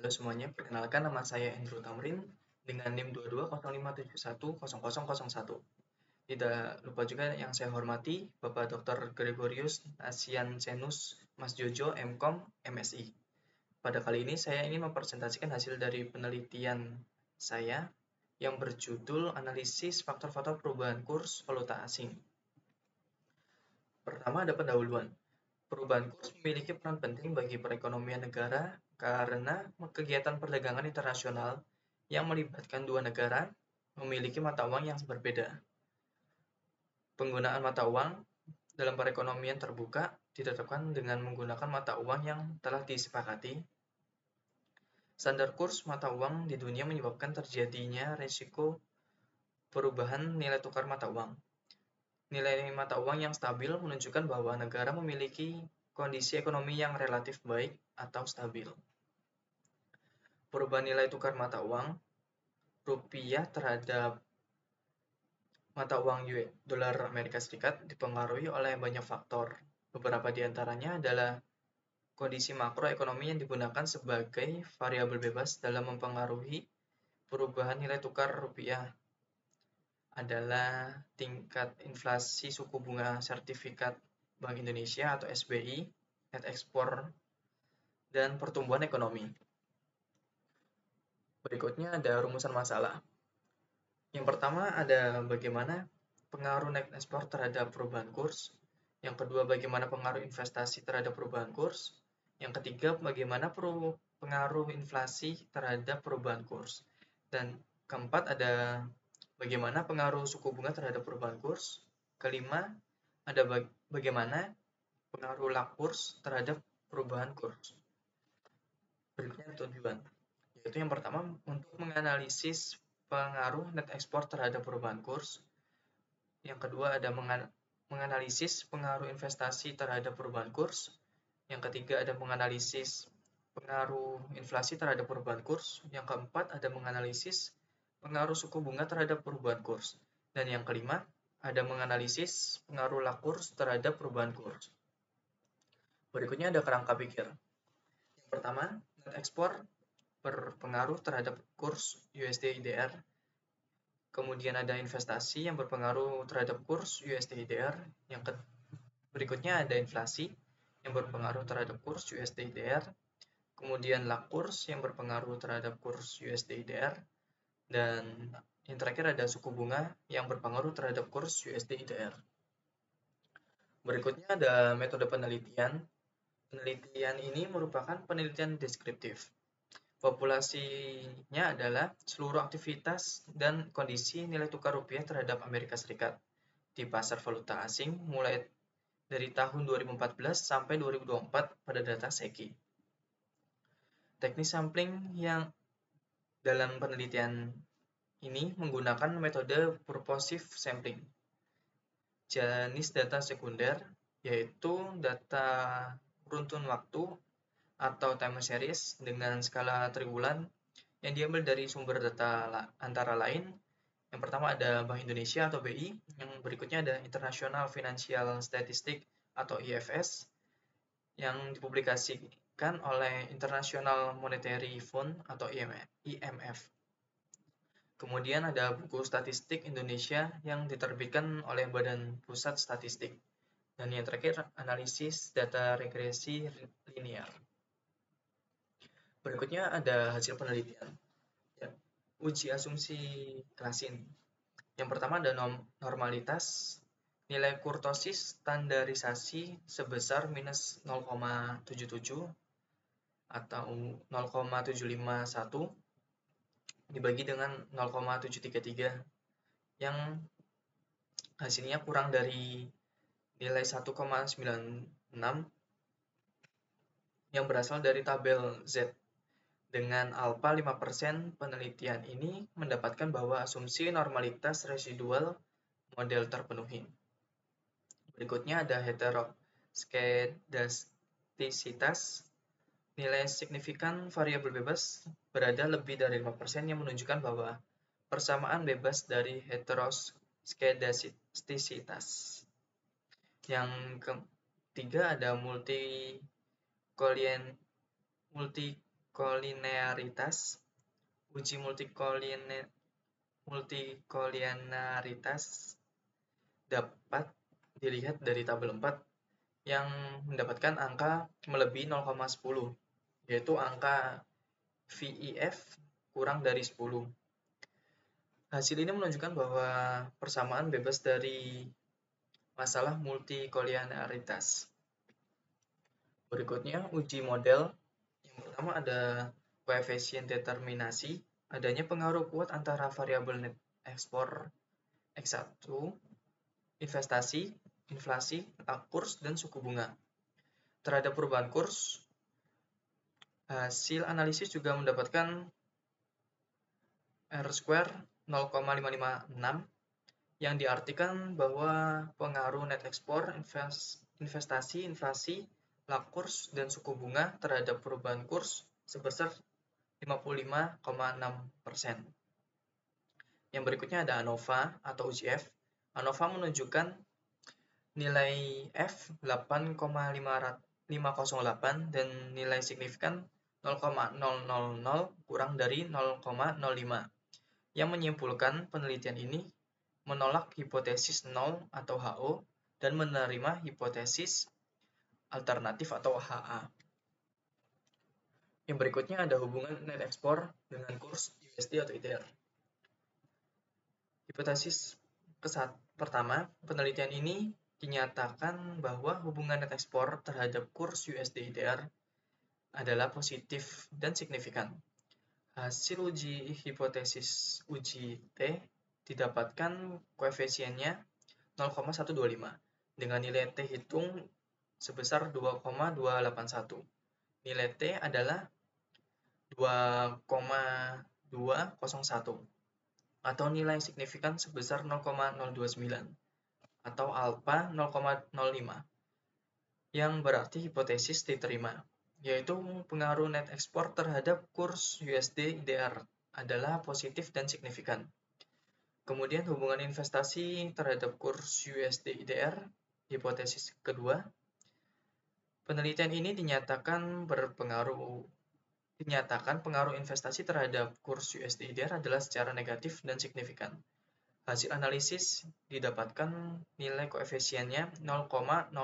Halo semuanya, perkenalkan nama saya Andrew Tamrin dengan NIM 2205710001. Tidak lupa juga yang saya hormati Bapak Dr. Gregorius Nasianzenus Mas Jojo MKom MSI. Pada kali ini saya ingin mempresentasikan hasil dari penelitian saya yang berjudul Analisis Faktor-Faktor Perubahan Kurs Valuta Asing. Pertama ada pendahuluan. Perubahan kurs memiliki peran penting bagi perekonomian negara karena kegiatan perdagangan internasional yang melibatkan dua negara memiliki mata uang yang berbeda. Penggunaan mata uang dalam perekonomian terbuka ditetapkan dengan menggunakan mata uang yang telah disepakati. Standar kurs mata uang di dunia menyebabkan terjadinya risiko perubahan nilai tukar mata uang. Nilai mata uang yang stabil menunjukkan bahwa negara memiliki kondisi ekonomi yang relatif baik atau stabil. Perubahan nilai tukar mata uang rupiah terhadap mata uang dolar Amerika Serikat dipengaruhi oleh banyak faktor. Beberapa di antaranya adalah kondisi makroekonomi yang digunakan sebagai variabel bebas dalam mempengaruhi perubahan nilai tukar rupiah adalah tingkat inflasi suku bunga sertifikat Bank Indonesia atau SBI, net ekspor, dan pertumbuhan ekonomi. Berikutnya ada rumusan masalah. Yang pertama ada bagaimana pengaruh net ekspor terhadap perubahan kurs. Yang kedua bagaimana pengaruh investasi terhadap perubahan kurs. Yang ketiga bagaimana pengaruh inflasi terhadap perubahan kurs. Dan keempat ada bagaimana pengaruh suku bunga terhadap perubahan kurs. Kelima ada bagaimana pengaruh kurs terhadap perubahan kurs. Berikutnya tujuan, yaitu yang pertama untuk menganalisis pengaruh net ekspor terhadap perubahan kurs. Yang kedua ada menganalisis pengaruh investasi terhadap perubahan kurs. Yang ketiga ada menganalisis pengaruh inflasi terhadap perubahan kurs. Yang keempat ada menganalisis pengaruh suku bunga terhadap perubahan kurs. Dan yang kelima ada menganalisis pengaruh kurs terhadap perubahan kurs. Berikutnya ada kerangka pikir. Yang pertama, net ekspor berpengaruh terhadap kurs USD/IDR. Kemudian ada investasi yang berpengaruh terhadap kurs USD/IDR. Yang berikutnya ada inflasi yang berpengaruh terhadap kurs USD/IDR. Kemudian kurs yang berpengaruh terhadap kurs USD/IDR. Dan yang terakhir ada suku bunga yang berpengaruh terhadap kurs USD/IDR. Berikutnya ada metode penelitian. Penelitian ini merupakan penelitian deskriptif. Populasinya adalah seluruh aktivitas dan kondisi nilai tukar rupiah terhadap Amerika Serikat di pasar valuta asing mulai dari tahun 2014 sampai 2024 pada data SECI. Teknik sampling yang dalam penelitian ini menggunakan metode purposive sampling. Jenis data sekunder yaitu data runtun waktu atau time series dengan skala triwulan yang diambil dari sumber data antara lain. Yang pertama ada Bank Indonesia atau BI, yang berikutnya ada International Financial Statistics atau IFS yang dipublikasikan oleh International Monetary Fund atau IMF. Kemudian ada buku statistik Indonesia yang diterbitkan oleh Badan Pusat Statistik. Dan yang terakhir analisis data regresi linear. Berikutnya ada hasil penelitian. Ya, uji asumsi klasin. Yang pertama ada normalitas nilai kurtosis standarisasi sebesar minus 0,77 atau 0,751 dibagi dengan 0,733 yang hasilnya kurang dari nilai 1,96 yang berasal dari tabel Z. Dengan alfa 5%, penelitian ini mendapatkan bahwa asumsi normalitas residual model terpenuhi. Berikutnya ada heteroskedastisitas. Nilai signifikan variabel bebas berada lebih dari 5% yang menunjukkan bahwa persamaan bebas dari heteroskedastisitas. Yang ketiga ada multi multikolinearitas. Uji multikolinearitas dapat dilihat dari tabel 4 yang mendapatkan angka melebihi 0,10, yaitu angka VIF kurang dari 10. Hasil ini menunjukkan bahwa persamaan bebas dari masalah multikolinearitas. Berikutnya, uji model. Yang pertama ada koefisien determinasi, adanya pengaruh kuat antara variabel net ekspor X1, investasi, inflasi, kurs, dan suku bunga. Terhadap perubahan kurs, hasil analisis juga mendapatkan R-square 0,556 yang diartikan bahwa pengaruh net ekspor, investasi, inflasi, kurs, dan suku bunga terhadap perubahan kurs sebesar 55,6%. Yang berikutnya ada ANOVA atau uji F. ANOVA menunjukkan nilai F 8,508 dan nilai signifikan 0,000 kurang dari 0,05, yang menyimpulkan penelitian ini menolak hipotesis nol atau HO dan menerima hipotesis alternatif atau HA. Yang berikutnya ada hubungan net ekspor dengan kurs USD atau IDR. Hipotesis pertama, penelitian ini dinyatakan bahwa hubungan net ekspor terhadap kurs USD IDR adalah positif dan signifikan. Hasil uji hipotesis uji T didapatkan koefisiennya 0,125 dengan nilai T hitung sebesar 2,281. Nilai T adalah 2,201 atau nilai signifikan sebesar 0,029 atau alfa 0,05, yang berarti hipotesis diterima, yaitu pengaruh net ekspor terhadap kurs USD IDR adalah positif dan signifikan. Kemudian hubungan investasi terhadap kurs USD IDR, hipotesis kedua. Penelitian ini dinyatakan pengaruh investasi terhadap kurs USD IDR adalah secara negatif dan signifikan. Hasil analisis didapatkan nilai koefisiennya 0,00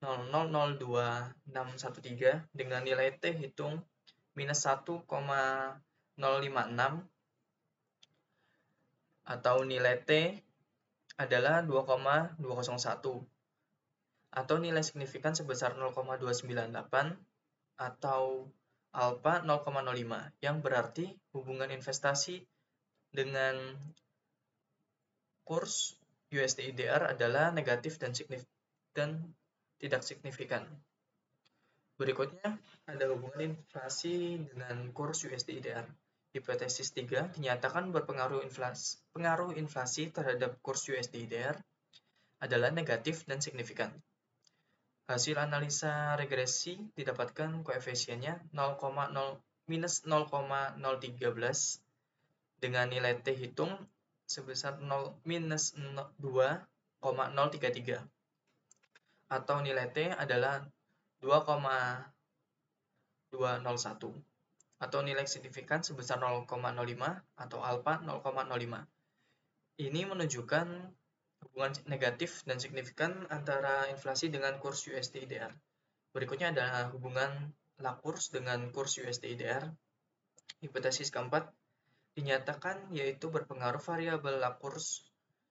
0,002613 dengan nilai T hitung minus 1,056 atau nilai T adalah 2,201 atau nilai signifikan sebesar 0,298 atau alfa 0,05, yang berarti hubungan investasi dengan kurs USD IDR adalah negatif dan tidak signifikan. Berikutnya ada hubungan inflasi dengan kurs USD IDR. Hipotesis 3 dinyatakan berpengaruh inflasi terhadap kurs USD IDR adalah negatif dan signifikan. Hasil analisa regresi didapatkan koefisiennya minus 0,013 dengan nilai T hitung sebesar minus 2,033 atau nilai T adalah 2,201 atau nilai signifikan sebesar 0,05 atau alfa 0,05. Ini menunjukkan hubungan negatif dan signifikan antara inflasi dengan kurs USD IDR. Berikutnya adalah hubungan kurs dengan kurs USD IDR. Hipotesis keempat dinyatakan yaitu berpengaruh variabel kurs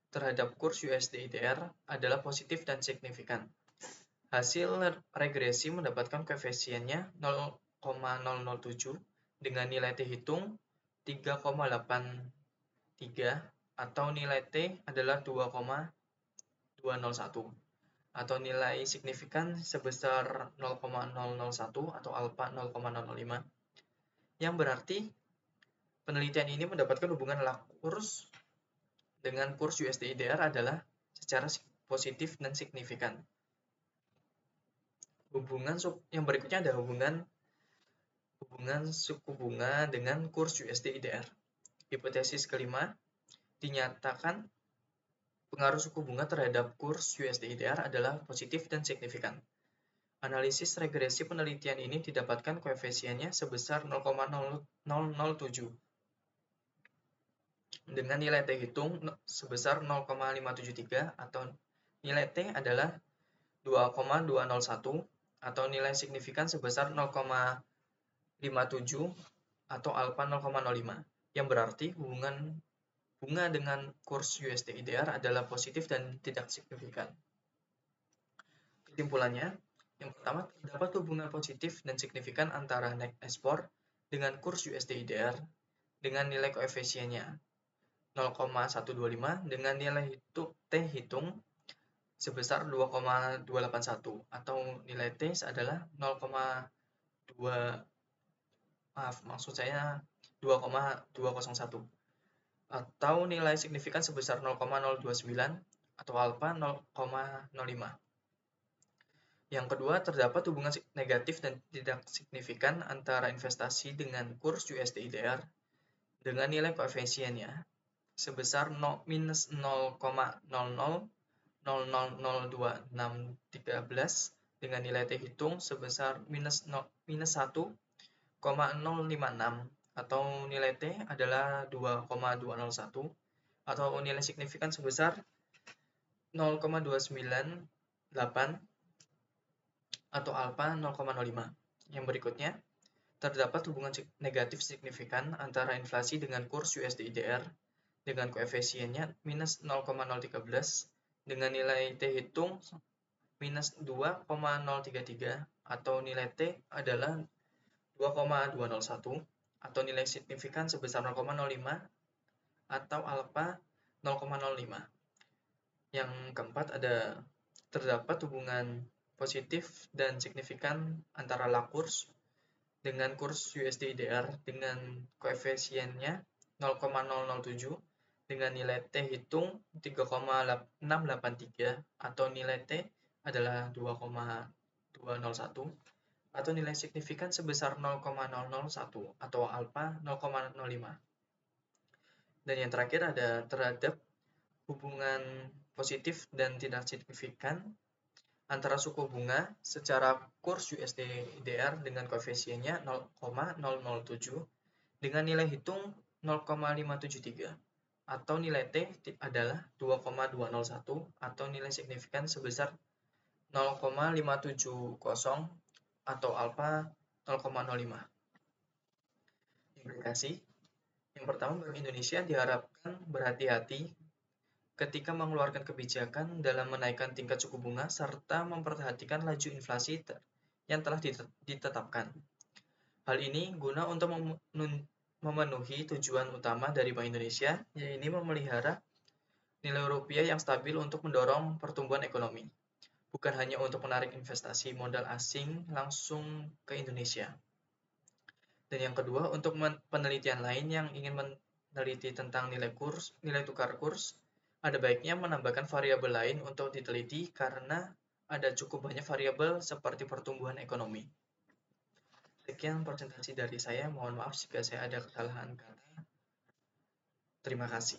terhadap kurs USD IDR adalah positif dan signifikan. Hasil regresi mendapatkan koefisiennya 0,007 dengan nilai T hitung 3,83 atau nilai T adalah 2,201 atau nilai signifikan sebesar 0,001 atau alfa 0,005, yang berarti penelitian ini mendapatkan hubungan kurs dengan kurs USD IDR adalah secara positif dan signifikan. Yang berikutnya ada hubungan suku bunga dengan kurs USD IDR. Hipotesis kelima dinyatakan pengaruh suku bunga terhadap kurs USD IDR adalah positif dan signifikan. Analisis regresi penelitian ini didapatkan koefisiennya sebesar 0,007 dengan nilai T hitung sebesar 0,573 atau nilai T adalah 2,201 atau nilai signifikan sebesar 0,57 atau alfa 0,05 yang berarti hubungan bunga dengan kurs USD IDR adalah positif dan tidak signifikan. Kesimpulannya, yang pertama, terdapat hubungan positif dan signifikan antara net export dengan kurs USD IDR dengan nilai koefisiennya 0,125 dengan nilai T hitung sebesar 2,281 atau nilai T adalah 2,201 atau nilai signifikan sebesar 0,029 atau alfa 0,05. Yang kedua, terdapat hubungan negatif dan tidak signifikan antara investasi dengan kurs USD IDR dengan nilai koefisiennya sebesar minus 0,00002613 dengan nilai T hitung sebesar minus 1,056 atau nilai T adalah 2,201 atau nilai signifikan sebesar 0,298 atau alfa 0,05. Yang berikutnya, terdapat hubungan negatif signifikan antara inflasi dengan kurs USD IDR dengan koefisiennya minus 0,013 dengan nilai T hitung minus 2,033 atau nilai T adalah 2,201 atau nilai signifikan sebesar 0,05 atau alfa 0,05. Yang keempat ada terdapat hubungan positif dan signifikan antara kurs dengan kurs USD IDR dengan koefisiennya 0,007 dengan nilai T hitung 3,683 atau nilai T adalah 2,201 atau nilai signifikan sebesar 0,001 atau alfa 0,05. Dan yang terakhir ada terhadap hubungan positif dan tidak signifikan antara suku bunga secara kurs USD IDR dengan koefisiennya 0,007 dengan nilai hitung 0,573 atau nilai T adalah 2,201 atau nilai signifikan sebesar 0,570 atau alfa 0,05. Implikasi yang pertama, Bank Indonesia diharapkan berhati-hati ketika mengeluarkan kebijakan dalam menaikkan tingkat suku bunga serta memperhatikan laju inflasi yang telah ditetapkan. Hal ini guna untuk memenuhi tujuan utama dari Bank Indonesia, yaitu memelihara nilai rupiah yang stabil untuk mendorong pertumbuhan ekonomi, bukan hanya untuk menarik investasi modal asing langsung ke Indonesia. Dan yang kedua, untuk penelitian lain yang ingin meneliti tentang nilai tukar kurs, ada baiknya menambahkan variabel lain untuk diteliti karena ada cukup banyak variabel seperti pertumbuhan ekonomi. Sekian presentasi dari saya, mohon maaf jika saya ada kesalahan kata. Terima kasih.